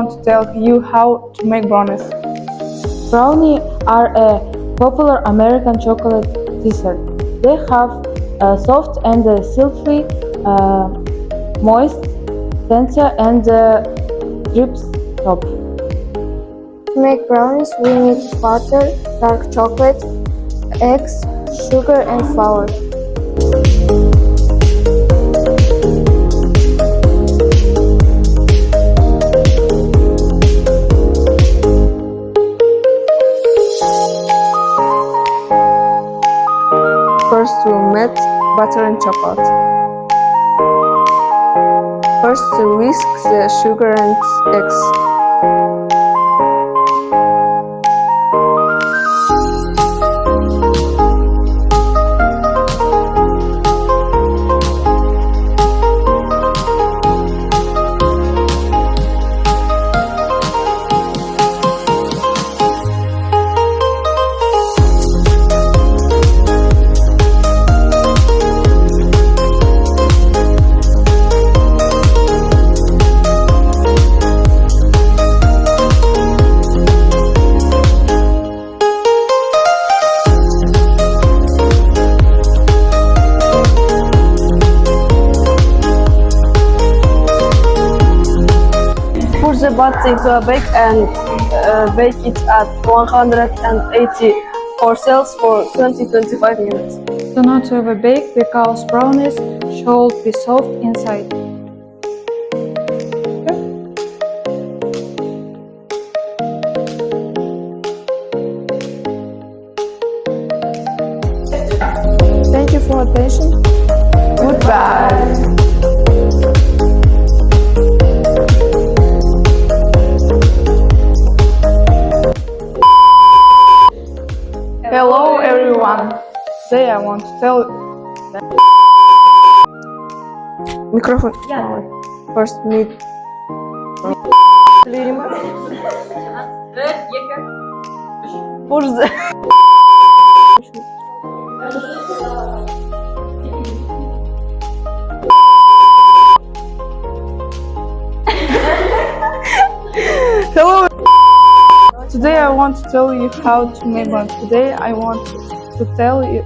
want to tell you how to make brownies. Brownie are a popular American chocolate dessert. They have a soft and silky, moist center and crisp top. To make brownies, we need butter, dark chocolate, eggs, sugar, and flour. First, we melt butter and chocolate. First, whisk the sugar and eggs. Put the batter into a bake and bake it at 180 for cells for 20-25 minutes. Do not overbake because brownies should be soft inside. Thank you for attention. Goodbye. Hello everyone. Today I want to tell Microphone. First, meet. Push the Hello. Today I want to tell you how to make one. Today I want to tell you